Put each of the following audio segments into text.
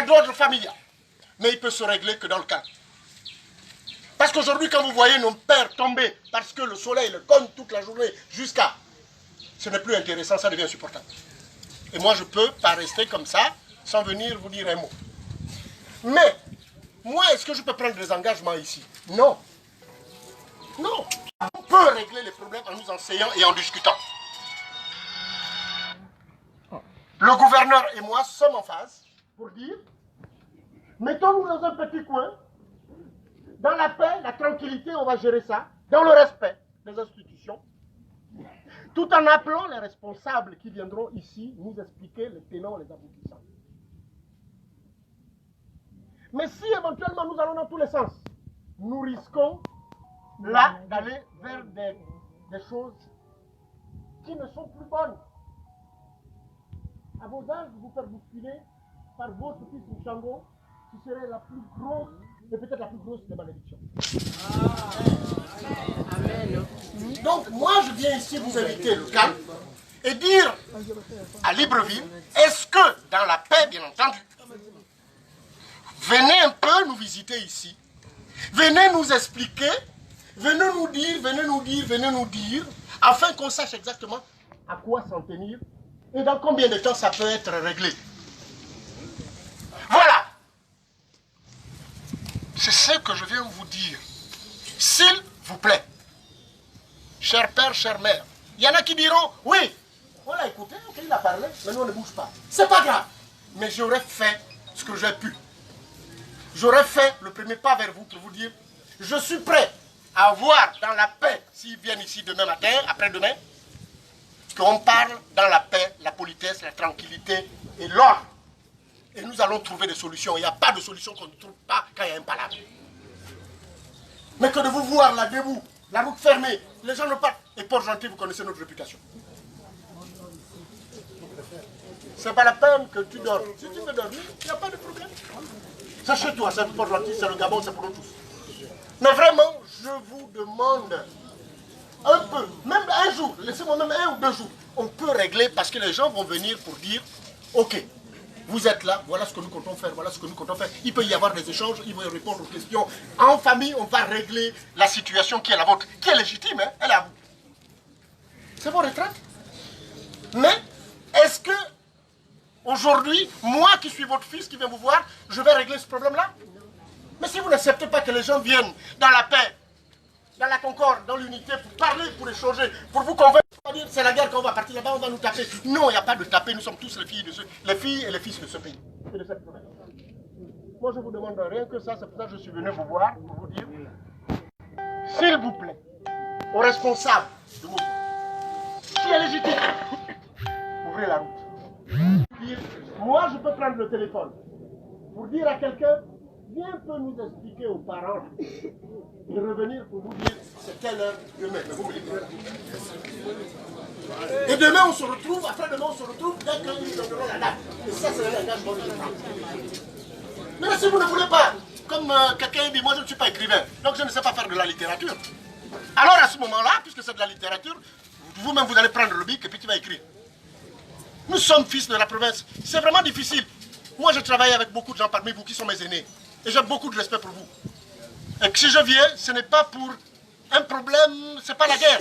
sera d'ordre familial. Mais il peut se régler que dans le calme. Parce qu'aujourd'hui, quand vous voyez nos pères tomber parce que le soleil le cogne toute la journée jusqu'à... Ce n'est plus intéressant, ça devient insupportable. Et moi, je ne peux pas rester comme ça sans venir vous dire un mot. Mais, moi, est-ce que je peux prendre des engagements ici? Non. Non. On peut régler les problèmes en nous enseignant et en discutant. Le gouverneur et moi sommes en phase pour dire, mettons-nous dans un petit coin, dans la paix, la tranquillité, on va gérer ça, dans le respect des institutions, tout en appelant les responsables qui viendront ici nous expliquer les tenants, les aboutissants. Mais si éventuellement nous allons dans tous les sens, nous risquons là d'aller vers des choses qui ne sont plus bonnes. À vos âges, vous faire bousculer par votre fils Mouchango, qui serait la plus grosse, et peut-être la plus grosse des malédictions. Donc moi je viens ici vous inviter le calme et dire à Libreville, est-ce que dans la paix, bien entendu, venez un peu nous visiter ici, venez nous expliquer, venez nous dire, afin qu'on sache exactement à quoi s'en tenir et dans combien de temps ça peut être réglé. Voilà. C'est ce que je viens vous dire. S'il vous plaît, cher père, chère mère, il y en a qui diront, oui, on l'a écouté, ok, il a parlé, mais nous on ne bouge pas. C'est pas grave, mais j'aurais fait ce que j'ai pu. J'aurais fait le premier pas vers vous pour vous dire, je suis prêt à voir dans la paix, s'ils viennent ici demain matin, après-demain, qu'on parle dans la paix, la politesse, la tranquillité et l'ordre. Et nous allons trouver des solutions. Il n'y a pas de solution qu'on ne trouve pas quand il y a un palabre. Mais que de vous voir là debout, la route fermée, les gens ne partent. Et Port-Gentil, vous connaissez notre réputation. C'est pas la peine que tu dors. Si tu veux dormir, il n'y a pas de problème. C'est chez toi, c'est Port-Gentil, c'est le Gabon, c'est pour nous tous. Mais vraiment, je vous demande un peu, même un jour, laissez-moi même 1 ou 2 jours, on peut régler parce que les gens vont venir pour dire, ok, vous êtes là, voilà ce que nous comptons faire, voilà ce que nous comptons faire. Il peut y avoir des échanges, ils vont répondre aux questions. En famille, on va régler la situation qui est la vôtre, qui est légitime, hein, elle est à vous. C'est vos retraites. Mais, est-ce que, aujourd'hui, moi qui suis votre fils, qui vient vous voir, je vais régler ce problème-là? Mais si vous n'acceptez pas que les gens viennent dans la paix, dans la concorde, dans l'unité, pour parler, pour échanger, pour vous convaincre, pour dire c'est la guerre qu'on va partir là-bas, on va nous taper. Non, il n'y a pas de taper, nous sommes tous les filles et les fils de ce pays. Et de cette province. Moi je vous demande rien que ça, c'est pour ça que je suis venu vous voir, pour vous dire, s'il vous plaît, aux responsables du mouvement, qui est légitime, ouvrez la route. Dire, moi je peux prendre le téléphone pour dire à quelqu'un, viens peut nous expliquer aux parents et revenir pour vous dire c'est telle heure demain. Et demain on se retrouve, après-demain on se retrouve dès qu'ils donneront la date. Et ça c'est l'engagement que je prends. Mais si vous ne voulez pas, comme quelqu'un dit, moi je ne suis pas écrivain, donc je ne sais pas faire de la littérature. Alors à ce moment-là, puisque c'est de la littérature, vous-même vous allez prendre le bic et puis tu vas écrire. Nous sommes fils de la province, c'est vraiment difficile. Moi je travaille avec beaucoup de gens parmi vous qui sont mes aînés. Et j'ai beaucoup de respect pour vous. Et que si je viens, ce n'est pas pour un problème, ce n'est pas la guerre.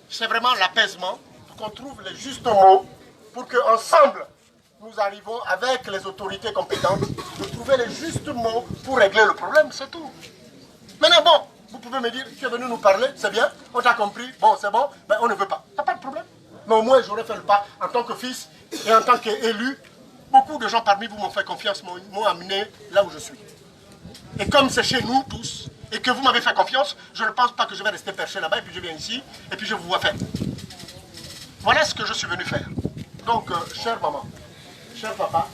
C'est vraiment l'apaisement, pour qu'on trouve les justes mots, pour qu'ensemble, nous arrivons avec les autorités compétentes, de trouver les justes mots pour régler le problème, c'est tout. Maintenant, bon, vous pouvez me dire, tu es venu nous parler, c'est bien, on t'a compris, bon, c'est bon, mais on ne veut pas. Il n'y a pas de problème. Mais au moins, j'aurais fait le pas en tant que fils et en tant qu'élu. Beaucoup de gens parmi vous m'ont fait confiance, m'ont amené là où je suis. Et comme c'est chez nous tous, et que vous m'avez fait confiance, je ne pense pas que je vais rester perché là-bas, et puis je viens ici, et puis je vous vois faire. Voilà ce que je suis venu faire. Donc, chère maman, cher papa,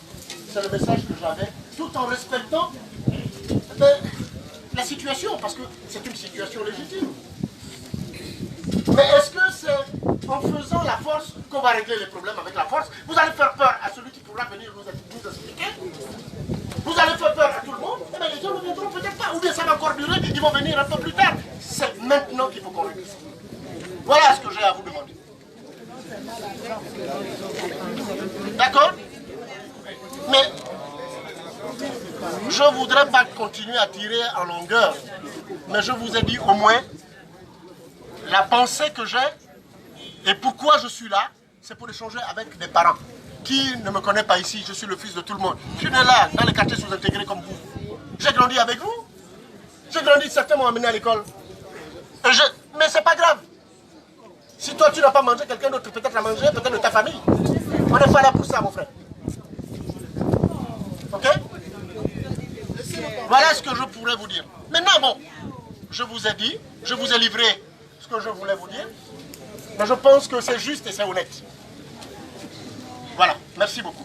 c'est le message que j'avais, tout en respectant la situation, parce que c'est une situation légitime. Mais est-ce que c'est en faisant la force qu'on va régler les problèmes avec la force? Vous allez faire peur à celui qui pourra venir nous expliquer? Vous allez faire peur à tout le monde? Eh bien, les gens ne viendront peut-être pas. Ou bien ça va encore durer, ils vont venir un peu plus tard. C'est maintenant qu'il faut qu'on réglisse. Voilà ce que j'ai à vous demander. D'accord? Mais Je ne voudrais pas continuer à tirer en longueur, mais je vous ai dit au moins la pensée que j'ai et pourquoi je suis là, c'est pour échanger avec des parents qui ne me connaissent pas ici. Je suis le fils de tout le monde. Je suis né là, dans les quartiers sous-intégrés comme vous. J'ai grandi avec vous. J'ai grandi, certains m'ont amené à l'école. Mais c'est pas grave. Si toi tu n'as pas mangé, quelqu'un d'autre peut-être a mangé, peut-être de ta famille. On n'est pas là pour ça, mon frère. Ok? Voilà ce que je pourrais vous dire. Maintenant, bon, je vous ai dit, je vous ai livré ce que je voulais vous dire. Mais je pense que c'est juste et c'est honnête. Voilà, merci beaucoup.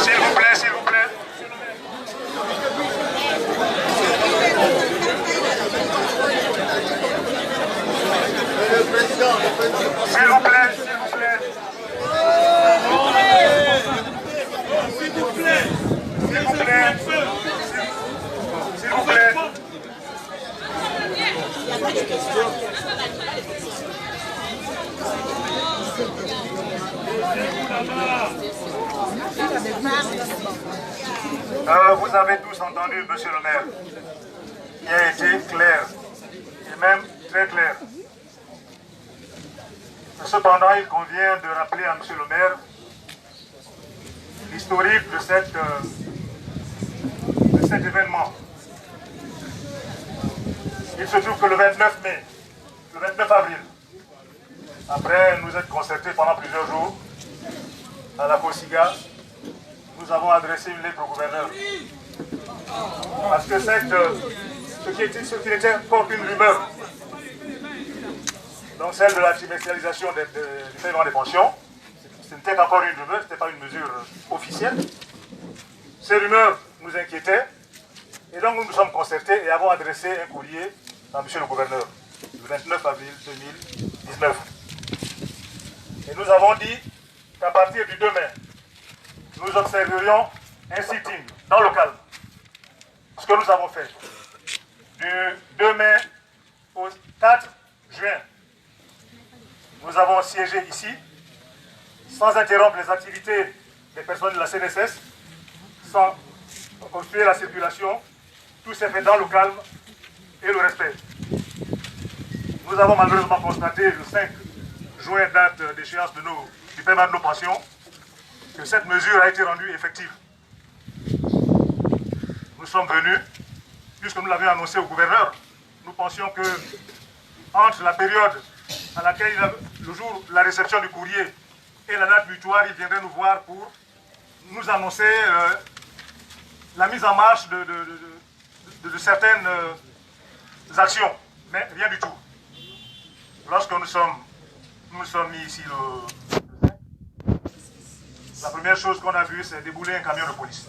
S'il vous plaît, s'il vous plaît. S'il vous plaît, s'il vous plaît. S'il vous plaît. S'il vous plaît. S'il vous plaît. Vous avez tous entendu, monsieur le maire, qui a été clair, et même très clair. Cependant, il convient de rappeler à monsieur le maire l'historique de cet événement. Il se trouve que le 29 mai, le 29 avril, après nous être concertés pendant plusieurs jours à la COSIGA, nous avons adressé une lettre au gouverneur. Parce que ce qui n'était encore qu'une rumeur, donc celle de la trimestrialisation du paiement des pensions, ce n'était encore une rumeur, ce n'était pas une mesure officielle. Ces rumeurs nous inquiétaient, et donc nous nous sommes concertés et avons adressé un courrier à monsieur le gouverneur, le 29 avril 2019. Et nous avons dit qu'à partir du 2 mai, nous observerions un sitting dans le calme. Ce que nous avons fait. Du 2 mai au 4 juin, nous avons siégé ici, sans interrompre les activités des personnes de la CNSS, sans obstruer la circulation. Tout s'est fait dans le calme et le respect. Nous avons malheureusement constaté le 5 juin, date d'échéance du paiement de nos pensions, que cette mesure a été rendue effective. Nous sommes venus, puisque nous l'avions annoncé au gouverneur, nous pensions que entre la période à laquelle le jour de la réception du courrier et la date butoir, il viendrait nous voir pour nous annoncer la mise en marche de certaines actions, mais rien du tout. Lorsque nous sommes mis ici le 5, la première chose qu'on a vue, c'est débouler un camion de police.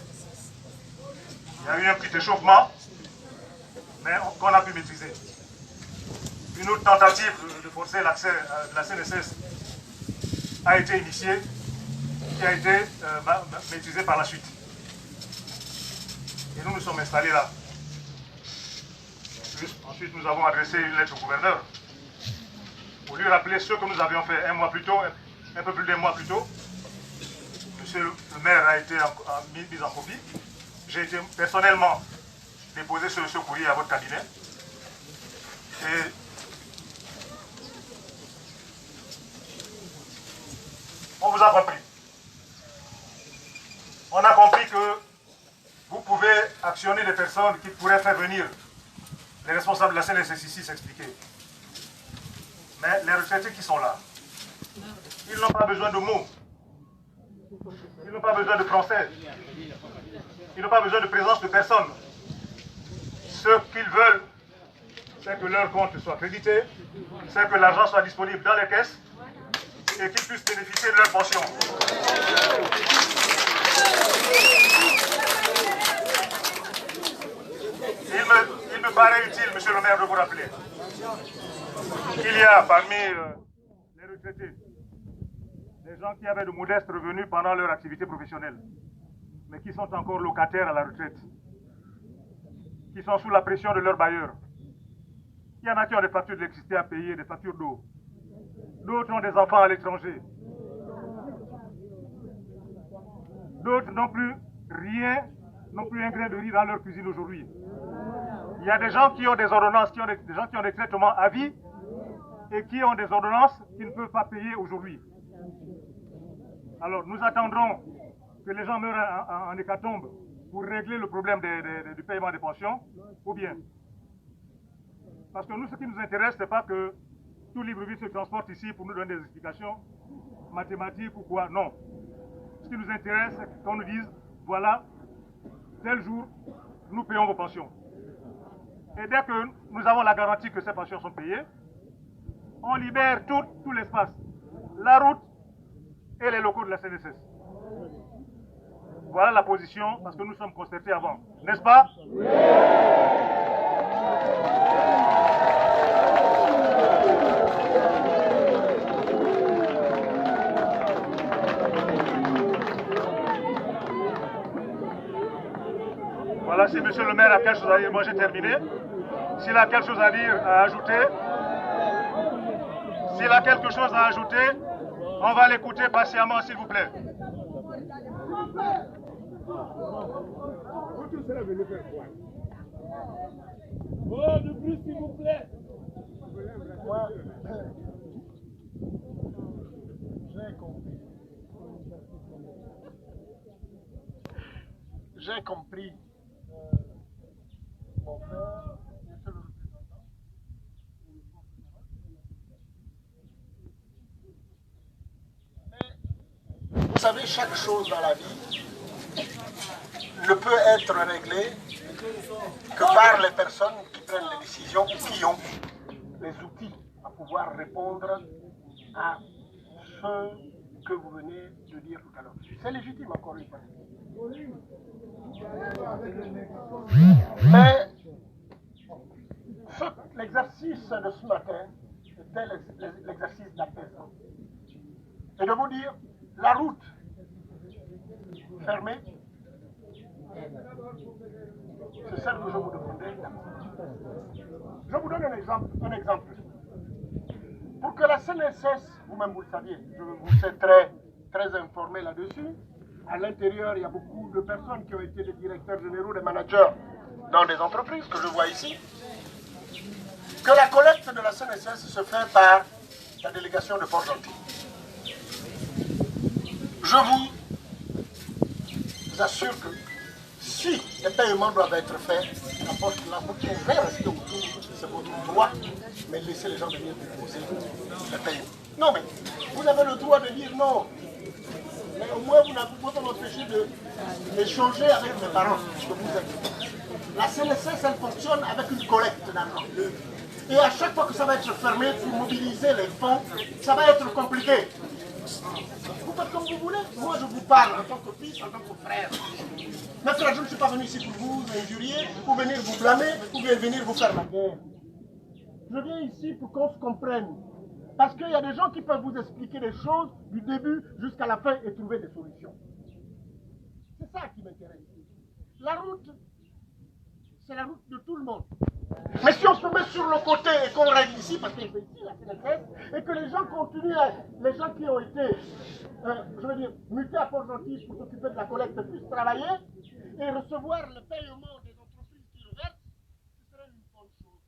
Il y a eu un petit échauffement, mais qu'on a pu maîtriser. Une autre tentative de forcer l'accès de la CNSS a été initiée, qui a été maîtrisée par la suite. Et nous nous sommes installés là. Ensuite, nous avons adressé une lettre au gouverneur pour lui rappeler ce que nous avions fait un mois plus tôt, un peu plus d'un mois plus tôt. Monsieur le maire a été mis en copie. J'ai été personnellement déposer ce courrier à votre cabinet. Et on vous a compris. On a compris que vous pouvez actionner des personnes qui pourraient faire venir les responsables de la CNSS ici s'expliquer. Mais les retraités qui sont là, ils n'ont pas besoin de mots. Ils n'ont pas besoin de français. Ils n'ont pas besoin de présence de personne. Ce qu'ils veulent, c'est que leur compte soit crédité, c'est que l'argent soit disponible dans les caisses et qu'ils puissent bénéficier de leur pension. Il me paraît utile, monsieur le maire, de vous rappeler qu'il y a parmi les retraités des gens qui avaient de modestes revenus pendant leur activité professionnelle, mais qui sont encore locataires à la retraite, qui sont sous la pression de leurs bailleurs. Il y en a qui ont des factures d'électricité à payer, des factures d'eau. d'autres ont des enfants à l'étranger. D'autres n'ont plus rien, n'ont plus un grain de riz dans leur cuisine aujourd'hui. Il y a des gens qui ont des ordonnances, des gens qui ont des traitements à vie et qui ont des ordonnances qu'ils ne peuvent pas payer aujourd'hui. Alors nous attendrons que les gens meurent en hécatombe pour régler le problème du paiement des pensions, ou bien. Parce que nous, ce qui nous intéresse, ce n'est pas que tout Libreville se transporte ici pour nous donner des explications mathématiques ou quoi, non. Ce qui nous intéresse, c'est qu'on nous dise, voilà, tel jour, nous payons vos pensions. Et dès que nous avons la garantie que ces pensions sont payées, on libère tout l'espace, la route et les locaux de la CNSS. Voilà la position, parce que nous sommes concertés avant, n'est-ce pas? Oui. Voilà, si monsieur le maire a quelque chose à dire, moi j'ai terminé. S'il a quelque chose à dire, à ajouter, s'il a quelque chose à ajouter, on va l'écouter patiemment, s'il vous plaît. Oh, de plus, s'il vous plaît. J'ai compris. J'ai compris. Mon frère, monsieur le représentant. Mais vous savez, chaque chose dans la vie ne peut être réglée que par les personnes qui prennent les décisions ou qui ont les outils à pouvoir répondre à ce que vous venez de dire tout à l'heure. C'est légitime encore une fois. Mais l'exercice de ce matin était l'exercice d'apaisement. Et de vous dire, la route fermée, c'est celle que je vous demandais. Je vous donne un exemple. Pour que la CNSS, vous-même vous le saviez, vous êtes très informé là-dessus. À l'intérieur, il y a beaucoup de personnes qui ont été des directeurs généraux, des managers dans des entreprises que je vois ici. Que la collecte de la CNSS se fait par la délégation de Port-Gentil. Je vous assure que si les paiements doivent être faits, la porte va rester autour, c'est votre droit, mais laissez les gens venir déposer les paiements. Non, mais vous avez le droit de dire non. Mais au moins, vous n'avez pas m'empêcher d'échanger avec mes parents que vous êtes. La CNSS, elle fonctionne avec une collecte d'argent. Et à chaque fois que ça va être fermé pour mobiliser les fonds, ça va être compliqué. Vous faites comme vous voulez. Moi, je vous parle en tant que fils, en tant que frère. Mais frère, je ne suis pas venu ici pour vous injurier, pour venir vous blâmer, ou bien venir vous faire la guerre. Je viens ici pour qu'on se comprenne. Parce qu'il y a des gens qui peuvent vous expliquer les choses du début jusqu'à la fin et trouver des solutions. C'est ça qui m'intéresse. La route, c'est la route de tout le monde. Mais si on se met sur le côté et qu'on règle ici, parce que c'est ici la CNSS, et que les gens continuent, les gens qui ont été, je veux dire, mutés à Port-Gentil pour s'occuper de la collecte puissent travailler et recevoir le paiement des entreprises qui le versent, ce serait une bonne chose.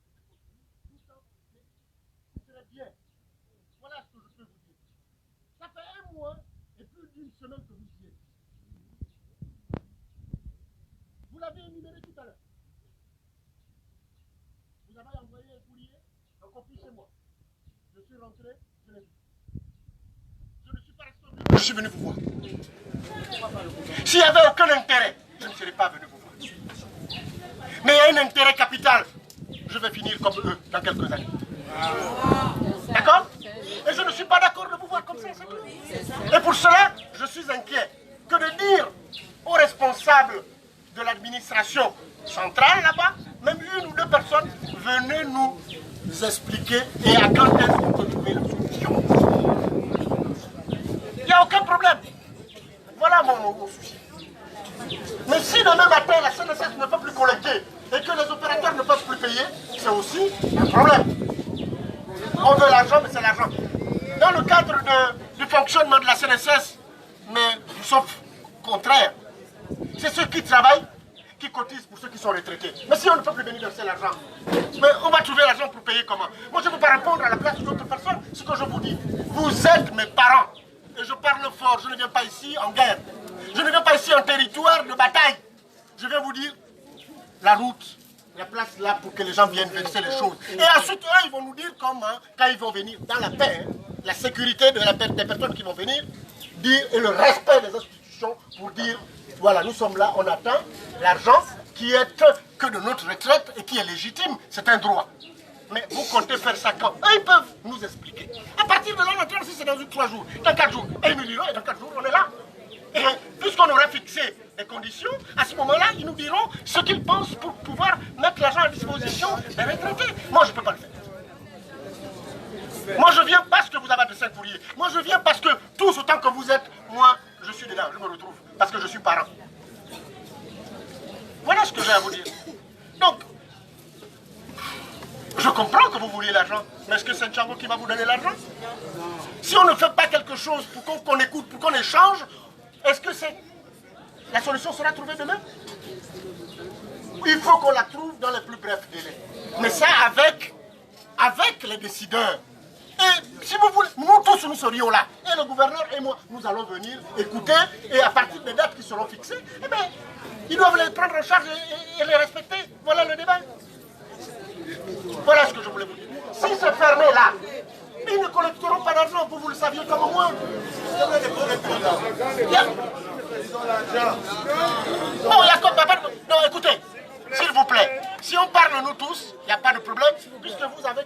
Ce serait bien. Voilà ce que je peux vous dire. Ça fait un mois et plus d'une semaine que vous y êtes. Vous l'avez énuméré tout à l'heure. Vous avez envoyé un courrier, un copie chez moi. Je suis rentré, je l'ai vu. Je ne suis pas resté au bureau. Je suis venu vous voir. S'il n'y avait aucun intérêt, je ne serais pas venu vous voir. Mais il y a un intérêt capital. Je vais finir comme eux dans quelques années. D'accord? Et je ne suis pas d'accord de vous voir comme ça, c'est clair. Et pour cela, je suis inquiet que de dire aux responsables de l'administration centrale là-bas, même une ou deux personnes, venez nous expliquer et à quand est-ce qu'on peut trouver la solution. Il n'y a aucun problème. Voilà mon souci. Mais si demain matin la CNSS ne peut plus collecter et que les opérateurs ne peuvent plus payer, c'est aussi un problème. On veut l'argent, mais c'est l'argent. dans le cadre du fonctionnement de la CNSS, mais sauf contraire. C'est ceux qui travaillent, qui cotisent pour ceux qui sont retraités. Mais si on ne peut plus venir verser l'argent, mais on va trouver l'argent pour payer comment? Moi, je ne peux pas répondre à la place d'autres personnes. Ce que je vous dis, vous êtes mes parents. Et je parle fort, je ne viens pas ici en guerre. Je ne viens pas ici en territoire de bataille. Je viens vous dire la route, la place là pour que les gens viennent verser les choses. Et ensuite, eux, ils vont nous dire comment, quand ils vont venir dans la paix, la sécurité des personnes qui vont venir, dire, et le respect des institutions pour dire, voilà, nous sommes là, on attend l'argent qui est que de notre retraite et qui est légitime, c'est un droit. Mais vous comptez faire ça quand? Eux, ils peuvent nous expliquer. À partir de là, on attend si c'est dans 3 jours, dans 4 jours. Et ils nous diront, et dans 4 jours, on est là. Et puisqu'on aura fixé des conditions, à ce moment-là, ils nous diront ce qu'ils pensent pour pouvoir mettre l'argent à disposition des retraités. Moi, je ne peux pas le faire. Moi, je viens parce que vous avez adressé un courrier. Moi, je viens parce que tous autant que vous êtes, moi, je suis dedans, je me retrouve. Parce que je suis parent. Voilà ce que j'ai à vous dire. Donc, je comprends que vous vouliez l'argent, mais est-ce que c'est Ntchango qui va vous donner l'argent? Si on ne fait pas quelque chose pour qu'on écoute, pour qu'on échange, est-ce que la solution sera trouvée demain? Il faut qu'on la trouve dans les plus brefs délais. Mais ça avec les décideurs. Et si vous voulez, nous tous nous serions là. Et le gouverneur et moi, nous allons venir écouter. Et à partir des dates qui seront fixées, eh bien, ils doivent les prendre en charge et les respecter. Voilà le débat. Voilà ce que je voulais vous dire. Si c'est fermé là, ils ne collecteront pas d'argent, vous le saviez comme moi. Non, écoutez, s'il vous plaît, si on parle nous tous, il n'y a pas de problème, puisque vous avez